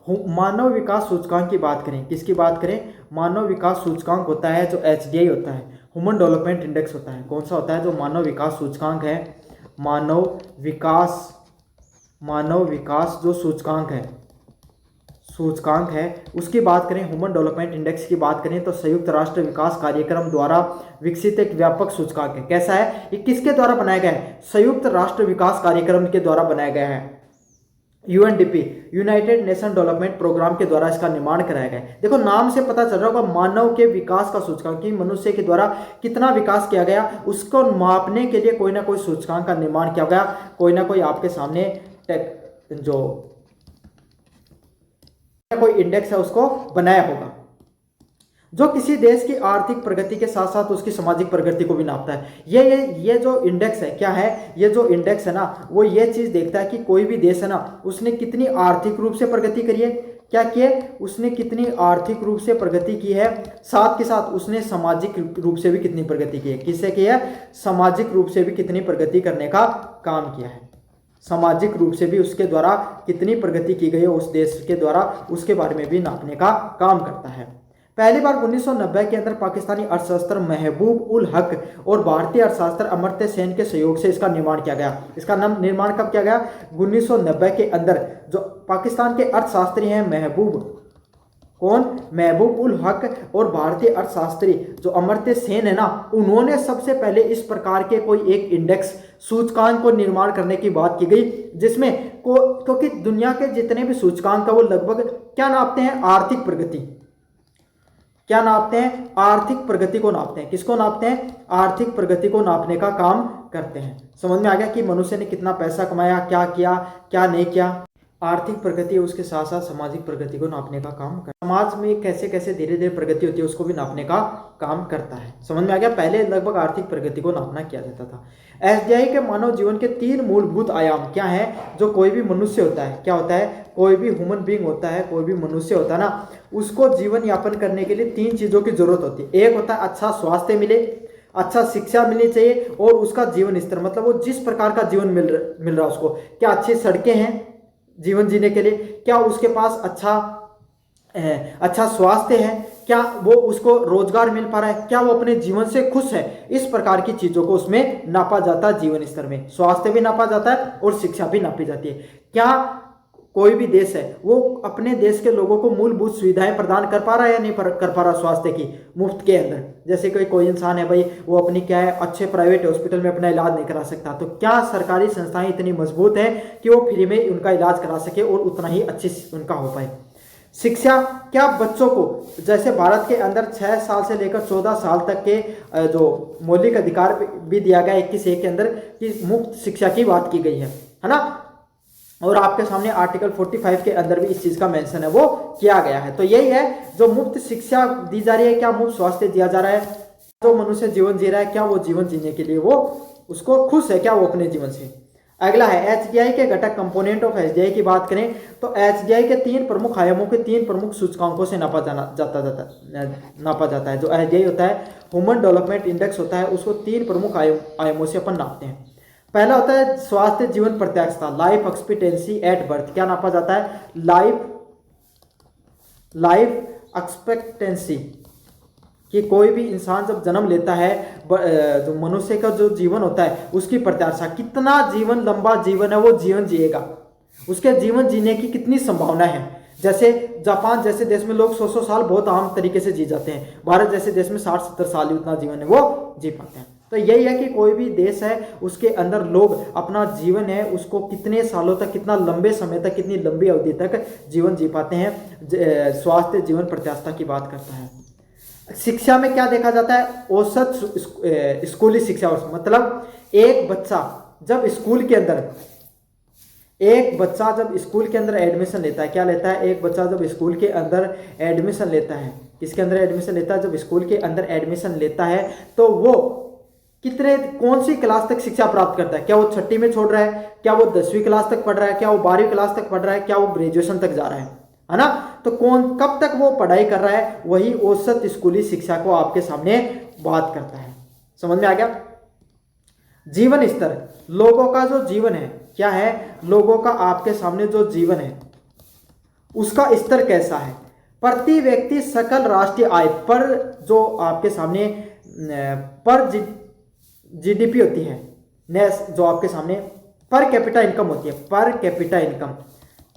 मानव विकास सूचकांक की बात करें, किसकी बात करें, मानव विकास सूचकांक होता है जो HDI होता है, ह्यूमन डेवलपमेंट इंडेक्स होता है। कौन सा होता है, जो मानव विकास सूचकांक है, मानव विकास जो सूचकांक है उसकी बात करें, ह्यूमन डेवलपमेंट इंडेक्स की बात करें तो संयुक्त राष्ट्र विकास कार्यक्रम द्वारा विकसित एक व्यापक सूचकांक है। कैसा है ये, किसके द्वारा बनाया गया है, संयुक्त राष्ट्र विकास कार्यक्रम के द्वारा बनाया गया है। UNDP, United Nation Development Programme के द्वारा इसका निर्माण कराया गया है। देखो नाम से पता चल रहा होगा, मानव के विकास का सूचकांक कि मनुष्य के द्वारा कितना विकास किया गया, उसको मापने के लिए कोई ना कोई सूचकांक का निर्माण किया गया, कोई ना कोई आपके सामने जो कोई इंडेक्स है उसको बनाया होगा, जो किसी देश की आर्थिक प्रगति के साथ साथ उसकी सामाजिक प्रगति को भी नापता है। ये जो इंडेक्स है, क्या है, ये जो इंडेक्स है ना, वो ये चीज देखता है कि कोई भी देश है ना, उसने कितनी आर्थिक रूप से प्रगति करी है, क्या किए, उसने कितनी आर्थिक रूप से प्रगति की है, साथ के साथ उसने सामाजिक रूप से भी कितनी प्रगति की है। किससे की है, सामाजिक रूप से भी कितनी प्रगति करने का काम किया है, सामाजिक रूप से भी उसके द्वारा कितनी प्रगति की गई है उस देश के द्वारा, उसके बारे में भी नापने का काम करता है। पहली बार 1990 के अंदर पाकिस्तानी अर्थशास्त्र महबूब उल हक और भारतीय अर्थशास्त्र अमर्त्य सेन के सहयोग से इसका निर्माण किया गया। इसका नाम निर्माण कब किया गया, 1990 के अंदर। जो पाकिस्तान के अर्थशास्त्री हैं महबूब उल हक और भारतीय अर्थशास्त्री जो अमर्त्य सेन है ना, उन्होंने सबसे पहले इस प्रकार के कोई एक इंडेक्स सूचकांक को निर्माण करने की बात की गई, जिसमें क्योंकि दुनिया के जितने भी सूचकांक है वो लगभग क्या नापते हैं, आर्थिक प्रगति, क्या नापते हैं, आर्थिक प्रगति को नापते हैं। किसको नापते हैं, आर्थिक प्रगति को नापने का काम करते हैं। समझ में आ गया कि मनुष्य ने कितना पैसा कमाया, क्या किया, क्या नहीं किया। आर्थिक प्रगति उसके साथ साथ सामाजिक प्रगति को नापने का काम करता है। समाज में कैसे कैसे धीरे धीरे प्रगति होती है उसको भी नापने का काम करता है। समझ में आ गया, पहले लगभग आर्थिक प्रगति को नापना किया जाता था। HDI के मानव जीवन के 3 मूलभूत आयाम क्या है, जो कोई भी मनुष्य होता है, क्या होता है, कोई भी ह्यूमन बीइंग होता है, कोई भी मनुष्य होता है ना, उसको जीवन यापन करने के लिए 3 चीजों की जरूरत होती है। एक होता है अच्छा स्वास्थ्य मिले, अच्छा शिक्षा मिलनी चाहिए, और उसका जीवन स्तर मतलब वो जिस प्रकार का जीवन मिल रहा है उसको, क्या अच्छी सड़कें हैं जीवन जीने के लिए, क्या उसके पास अच्छा स्वास्थ्य है, क्या वो उसको रोजगार मिल पा रहा है, क्या वो अपने जीवन से खुश है। इस प्रकार की चीजों को उसमें नापा जाता है। जीवन स्तर में स्वास्थ्य भी नापा जाता है और शिक्षा भी नापी जाती है। क्या कोई भी देश है वो अपने देश के लोगों को मूलभूत सुविधाएं प्रदान कर पा रहा है या नहीं कर पा रहा, स्वास्थ्य की मुफ्त के अंदर। जैसे कोई इंसान है भाई, वो अपनी क्या है, अच्छे प्राइवेट हॉस्पिटल में अपना इलाज नहीं करा सकता, तो क्या सरकारी संस्थाएं इतनी मजबूत हैं कि वो फ्री में उनका इलाज करा सके और उतना ही अच्छी उनका हो पाए। शिक्षा, क्या बच्चों को जैसे भारत के अंदर 6 साल से लेकर 14 साल तक के जो मौलिक अधिकार भी दिया गया 21(1) के अंदर कि मुफ्त शिक्षा की बात की गई है ना, और आपके सामने आर्टिकल 45 के अंदर भी इस चीज का मेंशन है वो किया गया है। तो यही है, जो मुफ्त शिक्षा दी जा रही है, क्या मुफ्त स्वास्थ्य दिया जा रहा है, जो मनुष्य जीवन जी रहा है क्या वो जीवन जीने के लिए वो उसको खुश है, क्या वो अपने जीवन से। अगला है HDI के घटक कंपोनेंट ऑफ HDI की बात करें तो HDI के 3 प्रमुख आयामों के 3 प्रमुख सूचकांकों से नापा जाता है। जो HDI होता है, ह्यूमन डेवलपमेंट इंडेक्स होता है, उसको 3 प्रमुख आयामों से अपन नापते हैं। पहला होता है स्वास्थ्य जीवन प्रत्याशा, लाइफ एक्सपेक्टेंसी एट बर्थ। क्या नापा जाता है, लाइफ एक्सपेक्टेंसी, कि कोई भी इंसान जब जन्म लेता है, जो मनुष्य का जो जीवन होता है उसकी प्रत्याशा, कितना जीवन लंबा जीवन है वो जीवन जिएगा, उसके जीवन जीने की कितनी संभावना है। जैसे जापान जैसे देश में लोग 100 साल बहुत आम तरीके से जी जाते हैं, भारत जैसे देश में 60-70 साल ही उतना जीवन है वो जी पाते हैं। तो यही है कि कोई भी देश है उसके अंदर लोग अपना जीवन है उसको कितने सालों तक, कितना लंबे समय तक, कितनी लंबी अवधि तक जीवन जी पाते हैं। स्वास्थ्य जीवन प्रत्याशा की बात करता है। शिक्षा में क्या देखा जाता है, औसत स्कूली शिक्षा, मतलब एक बच्चा जब स्कूल के अंदर एडमिशन लेता है, क्या लेता है, एक बच्चा जब स्कूल के अंदर एडमिशन लेता है, किसके अंदर एडमिशन लेता है, जब स्कूल के अंदर एडमिशन लेता है तो वो कौन सी क्लास तक शिक्षा प्राप्त करता है, क्या वो 6ठी में छोड़ रहा है, क्या वो 10वीं क्लास तक पढ़ रहा है, क्या वो 12वीं क्लास तक पढ़ रहा है, क्या वो ग्रेजुएशन तक जा रहा है ना। तो कब तक वो पढ़ाई कर रहा है, वही औसत स्कूली शिक्षा को आपके सामने बात करता है। समझ में आ गया। जीवन स्तर, लोगों का जो जीवन है, क्या है, लोगों का आपके सामने जो जीवन है उसका स्तर कैसा है। प्रति व्यक्ति सकल राष्ट्रीय आय पर जो आपके सामने पर जीडीपी होती है, जो आपके सामने पर कैपिटा इनकम होती है, पर कैपिटा इनकम,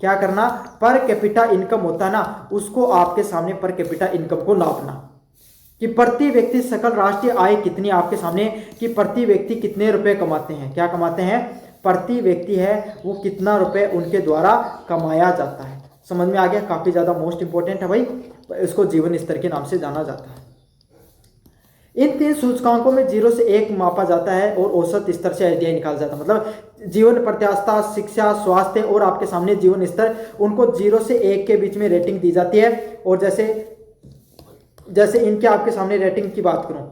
क्या करना, पर कैपिटा इनकम होता है ना, उसको आपके सामने पर कैपिटा इनकम को नापना कि प्रति व्यक्ति सकल राष्ट्रीय आय कितनी, आपके सामने कि प्रति व्यक्ति कितने रुपए कमाते हैं, क्या कमाते हैं, प्रति व्यक्ति है वो कितना रुपए उनके द्वारा कमाया जाता है। समझ में आ गया, काफी ज्यादा मोस्ट इंपॉर्टेंट है भाई, इसको जीवन स्तर के नाम से जाना जाता है। इन 3 सूचकांकों में 0 से 1 मापा जाता है और औसत स्तर से एसडीआई निकाला जाता है। मतलब जीवन प्रत्याशा, शिक्षा, स्वास्थ्य और आपके सामने जीवन स्तर, उनको 0 से 1 के बीच में रेटिंग दी जाती है। और जैसे इनके आपके सामने रेटिंग की बात करूं,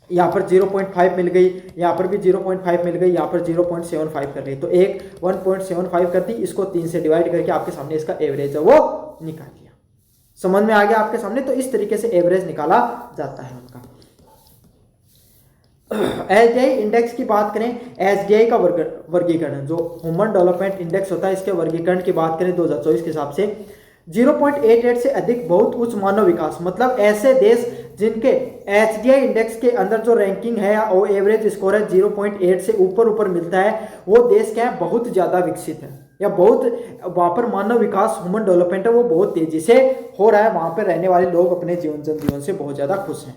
यहाँ पर 0.5 मिल गई, यहाँ पर भी 0.5 मिल गई, यहाँ पर 0.75 कर रही, तो एक 1.75 कर दी, इसको 3 से डिवाइड करके आपके सामने इसका एवरेज है वो निकाल लिया। समझ में आ गया आपके सामने। तो इस तरीके से एवरेज निकाला जाता है उनका। एसडीआई इंडेक्स की बात करें, एसडीआई का वर्गीकरण जो ह्यूमन डेवलपमेंट इंडेक्स होता है, इसके वर्गीकरण की बात करें 2024 के हिसाब से 0.88 से अधिक बहुत उच्च मानव विकास, मतलब ऐसे देश जिनके एचडीआई इंडेक्स के अंदर जो रैंकिंग है वो एवरेज स्कोर है 0.8 से ऊपर मिलता है, वो देश क्या है, बहुत ज़्यादा विकसित है, या बहुत वहाँ पर मानव विकास ह्यूमन डेवलपमेंट है वो बहुत तेजी से हो रहा है, वहाँ पर रहने वाले लोग अपने जनजीवन से बहुत ज़्यादा खुश हैं।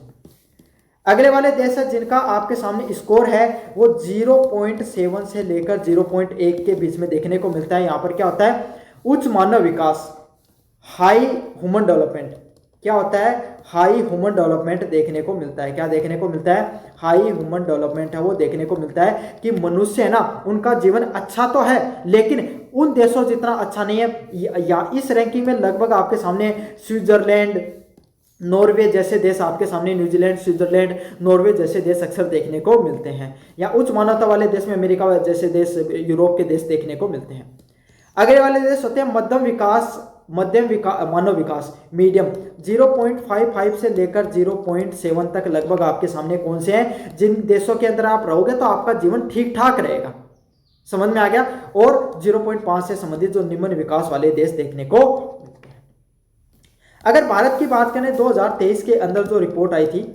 अगले वाले देश है जिनका आपके सामने स्कोर है वो 0.7 से लेकर 0.1 के बीच में देखने को मिलता है। यहाँ पर क्या होता है, उच्च मानव विकास, हाई ह्यूमन डेवलपमेंट, क्या होता है, हाई ह्यूमन डेवलपमेंट देखने को मिलता है। क्या देखने को मिलता है, हाई ह्यूमन डेवलपमेंट है वो देखने को मिलता है कि मनुष्य है ना, उनका जीवन अच्छा तो है लेकिन उन देशों जितना अच्छा नहीं है। या इस रैंकिंग में लगभग आपके सामने स्विट्जरलैंड, नॉर्वे जैसे देश आपके सामने, न्यूजीलैंड, स्विट्जरलैंड, नॉर्वे जैसे देश अक्सर देखने को मिलते हैं, या उच्च मानवता वाले देश में अमेरिका जैसे देश, यूरोप के देश देखने को मिलते हैं। अगले वाले देश होते हैं मध्यम मानव विकास, मीडियम, 0.55 से लेकर 0.7 तक लगभग आपके सामने कौन से हैं, जिन देशों के अंदर आप रहोगे तो आपका जीवन ठीक ठाक रहेगा। समझ में आ गया। और 0.5 से संबंधित जो निम्न विकास वाले देश देखने को मिलते हैं। अगर भारत की बात करें 2023 के अंदर जो रिपोर्ट आई थी,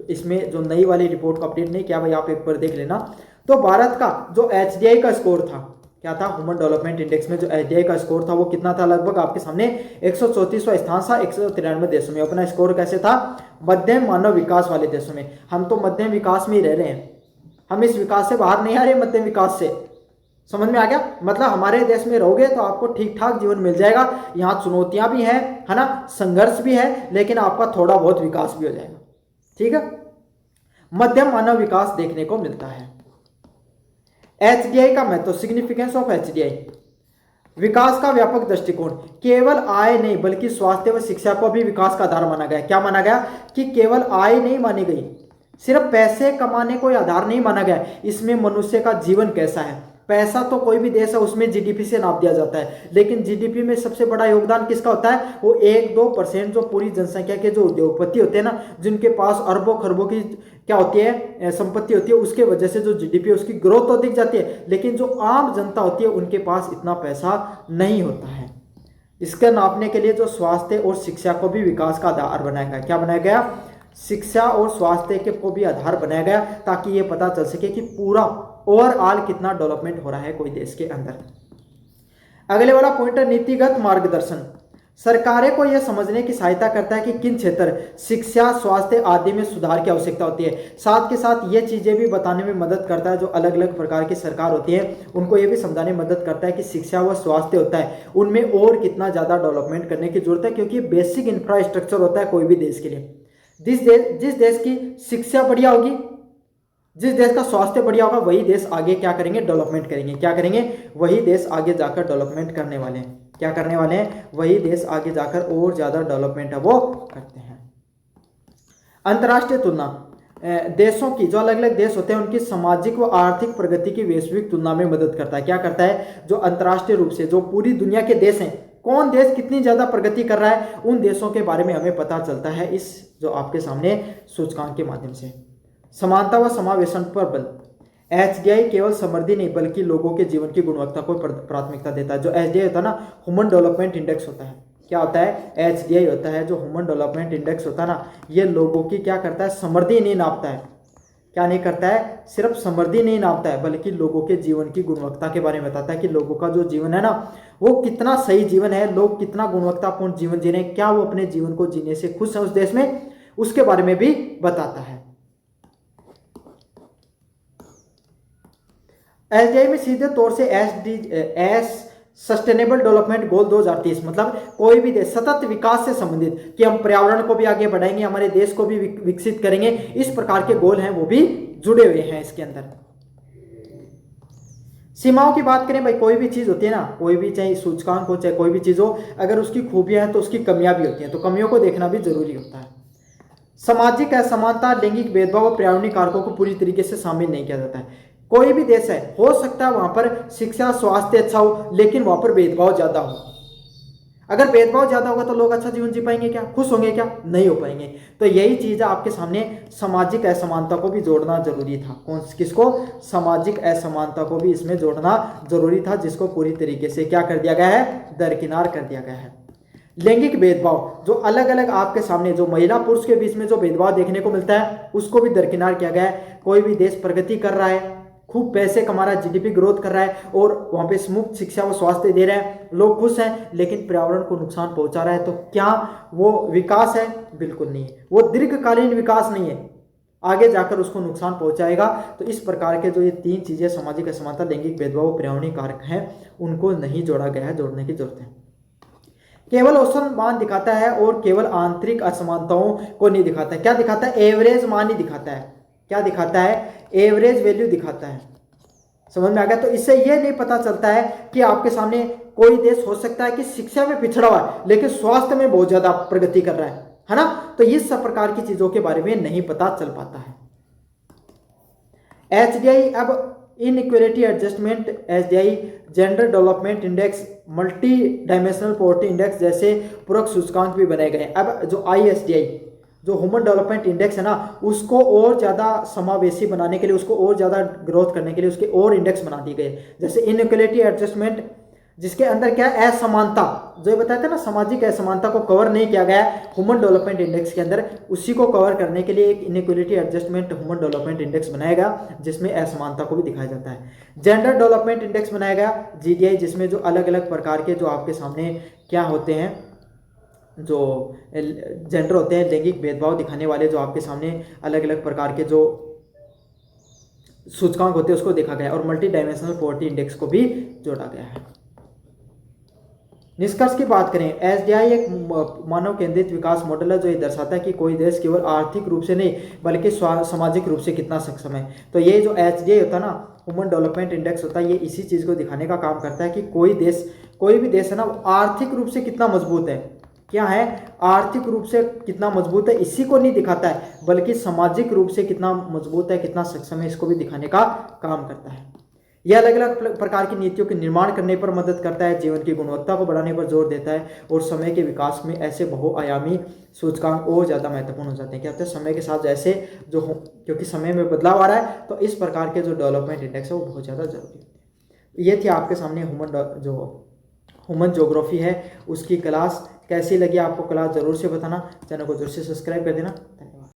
इसमें जो नई वाली रिपोर्ट को अपडेट नहीं किया भाई, आप एक बार देख लेना, तो भारत का जो एचडीआई का स्कोर था, क्या था, ह्यूमन डेवलपमेंट इंडेक्स में जो एचडीआई का स्कोर था वो कितना था, लगभग आपके सामने 134वां स्थान था 193 देशों में। अपना स्कोर कैसे था, मध्यम मानव विकास वाले देशों में। हम तो मध्यम विकास में ही रह रहे हैं, हम इस विकास से बाहर नहीं आ रहे, मध्यम विकास से। समझ में आ गया, मतलब हमारे देश में रहोगे तो आपको ठीक ठाक जीवन मिल जाएगा। यहाँ चुनौतियां भी हैं, है ना, संघर्ष भी है, लेकिन आपका थोड़ा बहुत विकास भी हो जाएगा। ठीक है, मध्यम मानव विकास देखने को मिलता है। एचडीआई का महत्व, सिग्निफिकेंस ऑफ एचडीआई, विकास का व्यापक दृष्टिकोण, केवल आय नहीं बल्कि स्वास्थ्य व शिक्षा को भी विकास का आधार माना गया। क्या माना गया कि केवल आय नहीं मानी गई, सिर्फ पैसे कमाने को आधार नहीं माना गया, इसमें मनुष्य का जीवन कैसा है। पैसा तो कोई भी देश है उसमें जीडीपी से नाप दिया जाता है, लेकिन जीडीपी में सबसे बड़ा योगदान किसका होता है, वो 1-2% जो पूरी जनसंख्या के जो उद्योगपति होते हैं ना, जिनके पास अरबों खरबों की क्या होती है, संपत्ति होती है, उसके वजह से जो जीडीपी है उसकी ग्रोथ तो दिख जाती है, लेकिन जो आम जनता होती है उनके पास इतना पैसा नहीं होता है। इसके नापने के लिए जो स्वास्थ्य और शिक्षा को भी विकास का आधार बनाया गया। क्या बनाया गया, शिक्षा और स्वास्थ्य के को भी आधार बनाया गया, ताकि ये पता चल सके कि पूरा ओवरऑल कितना डेवलपमेंट हो रहा है कोई देश के अंदर। अगले वाला पॉइंट है नीतिगत मार्गदर्शन, सरकारें को यह समझने की सहायता करता है कि किन क्षेत्र, शिक्षा, स्वास्थ्य आदि में सुधार की आवश्यकता होती है। साथ के साथ ये चीजें भी बताने में मदद करता है, जो अलग अलग प्रकार की सरकार होती है उनको ये भी समझाने में मदद करता है कि शिक्षा व स्वास्थ्य होता है उनमें और कितना ज्यादा डेवलपमेंट करने की जरूरत है, क्योंकि बेसिक इंफ्रास्ट्रक्चर होता है कोई भी देश के लिए। जिस देश की शिक्षा बढ़िया होगी, जिस देश का स्वास्थ्य बढ़िया होगा, वही देश आगे क्या करेंगे, डेवलपमेंट करेंगे। क्या करेंगे, वही देश आगे जाकर डेवलपमेंट करने वाले हैं। क्या करने वाले हैं, वही देश आगे जाकर और ज्यादा डेवलपमेंट है वो करते हैं। अंतर्राष्ट्रीय तुलना, देशों की जो अलग अलग देश होते हैं उनकी सामाजिक व आर्थिक प्रगति की वैश्विक तुलना में मदद करता है। क्या करता है, जो अंतर्राष्ट्रीय रूप से जो पूरी दुनिया के देश हैं, कौन देश कितनी ज्यादा प्रगति कर रहा है, उन देशों के बारे में हमें पता चलता है इस जो आपके सामने सूचकांक के माध्यम से। समानता व समावेशन पर बल, एचडीआई केवल समृद्धि नहीं बल्कि लोगों के जीवन की गुणवत्ता को प्राथमिकता देता है। जो एचडीआई होता है ना, ह्यूमन डेवलपमेंट इंडेक्स होता है, क्या होता है, HDI होता है जो ह्यूमन डेवलपमेंट इंडेक्स होता है ना, ये लोगों की क्या करता है, समृद्धि नहीं नापता है। क्या नहीं करता है, सिर्फ समृद्धि नहीं नापता है, बल्कि लोगों के जीवन की गुणवत्ता के बारे में बताता है कि लोगों का जो जीवन है ना वो कितना सही जीवन है, लोग कितना गुणवत्तापूर्ण जीवन जी रहे हैं, क्या वो अपने जीवन को जीने से खुश है उस देश में, उसके बारे में भी बताता है। एसडीआई में सीधे तौर से एस सस्टेनेबल डेवलपमेंट गोल 2030 मतलब कोई भी देश सतत विकास से संबंधित कि हम पर्यावरण को भी आगे बढ़ाएंगे, हमारे देश को भी विकसित करेंगे, इस प्रकार के गोल हैं वो भी जुड़े हुए हैं इसके अंदर। सीमाओं की बात करें भाई, कोई भी चीज होती है ना, कोई भी चाहे सूचकांक हो चाहे कोई भी चीज हो, अगर उसकी खूबियां हैं तो उसकी कमियां भी होती हैं, तो कमियों को देखना भी जरूरी होता है। सामाजिक असमानता, लैंगिक भेदभाव और पर्यावरणीय कारकों को पूरी तरीके से शामिल नहीं किया जाता है। कोई भी देश है, हो सकता है वहां पर शिक्षा स्वास्थ्य अच्छा हो, लेकिन वहां पर भेदभाव ज्यादा हो। अगर भेदभाव ज्यादा होगा तो लोग अच्छा जीवन जी पाएंगे क्या, खुश होंगे क्या, नहीं हो पाएंगे। तो यही चीज है आपके सामने, सामाजिक असमानता को भी जोड़ना जरूरी था। कौन किसको, सामाजिक असमानता को भी इसमें जोड़ना जरूरी था, जिसको पूरी तरीके से क्या कर दिया गया है, दरकिनार कर दिया गया है। लैंगिक भेदभाव, जो अलग अलग आपके सामने जो महिला पुरुष के बीच में जो भेदभाव देखने को मिलता है उसको भी दरकिनार किया गया है। कोई भी देश प्रगति कर रहा है, खूब पैसे कमा रहा है, जीडीपी ग्रोथ कर रहा है और वहां पे मुफ्त शिक्षा व स्वास्थ्य दे रहा है, लोग खुश हैं, लेकिन पर्यावरण को नुकसान पहुंचा रहा है, तो क्या वो विकास है, बिल्कुल नहीं है। वो दीर्घकालीन विकास नहीं है, आगे जाकर उसको नुकसान पहुंचाएगा। तो इस प्रकार के जो ये तीन चीजें, सामाजिक असमानता, लैंगिक भेदभाव, पर्यावरणीय कारक हैं, उनको नहीं जोड़ा गया है, जोड़ने की जरूरत है। केवल औसत मान दिखाता है और केवल आंतरिक असमानताओं को नहीं दिखाता है। क्या दिखाता है, एवरेज मान ही दिखाता है। क्या दिखाता है, एवरेज वैल्यू दिखाता है। समझ में आ गया। तो इससे यह नहीं पता चलता है कि आपके सामने कोई देश हो सकता है कि शिक्षा में पिछड़ा हुआ है लेकिन स्वास्थ्य में बहुत ज्यादा प्रगति कर रहा है ना। तो इस सब प्रकार की चीजों के बारे में नहीं पता चल पाता है। HDI अब inequality adjustment, HDI gender development index, multi dimensional poverty index जैसे पूरक सूचकांक भी बनाए गए। अब जो ISDI जो ह्यूमन डेवलपमेंट इंडेक्स है ना, उसको और ज़्यादा समावेशी बनाने के लिए, उसको और ज़्यादा ग्रोथ करने के लिए उसके और इंडेक्स बना दिए गए। जैसे इनइक्वालिटी एडजस्टमेंट, जिसके अंदर क्या है, असमानता, जो बताया था ना, सामाजिक असमानता को कवर नहीं किया गया ह्यूमन डेवलपमेंट इंडेक्स के अंदर, उसी को कवर करने के लिए एक inequality adjustment human development index बनाया गया, जिसमें असमानता को भी दिखाया जाता है। जेंडर डेवलपमेंट इंडेक्स बनाया गया GDI, जिसमें जो अलग अलग प्रकार के जो आपके सामने क्या होते हैं, जो जेंडर होते हैं, लैंगिक भेदभाव दिखाने वाले जो आपके सामने अलग अलग प्रकार के जो सूचकांक होते हैं उसको देखा गया, और मल्टी डायमेंशनल पॉवर्टी इंडेक्स को भी जोड़ा गया है। निष्कर्ष की बात करें, HDI एक मानव केंद्रित विकास मॉडल है जो ये दर्शाता है कि कोई देश केवल आर्थिक रूप से नहीं बल्कि सामाजिक रूप से कितना सक्षम है। तो ये जो HDI होता है ना, ह्यूमन डेवलपमेंट इंडेक्स होता है, ये इसी चीज़ को दिखाने का काम करता है कि कोई भी देश है ना, आर्थिक रूप से कितना मजबूत है। क्या है, आर्थिक रूप से कितना मजबूत है, इसी को नहीं दिखाता है, बल्कि सामाजिक रूप से कितना मजबूत है, कितना सक्षम है, इसको भी दिखाने का काम करता है। यह अलग अलग प्रकार की नीतियों के निर्माण करने पर मदद करता है, जीवन की गुणवत्ता को बढ़ाने पर जोर देता है, और समय के विकास में ऐसे बहुआयामी सूचकांक और ज़्यादा महत्वपूर्ण हो जाते हैं। क्या होता है, समय के साथ जैसे जो क्योंकि समय में बदलाव आ रहा है, तो इस प्रकार के जो डेवलपमेंट इंडेक्स है वो बहुत ज़्यादा जरूरी है। ये थी आपके सामने ह्यूमन ज्योग्राफी है, उसकी क्लास कैसी लगी आपको, क्लास जरूर से बताना, चैनल को जरूर से सब्सक्राइब कर देना। धन्यवाद।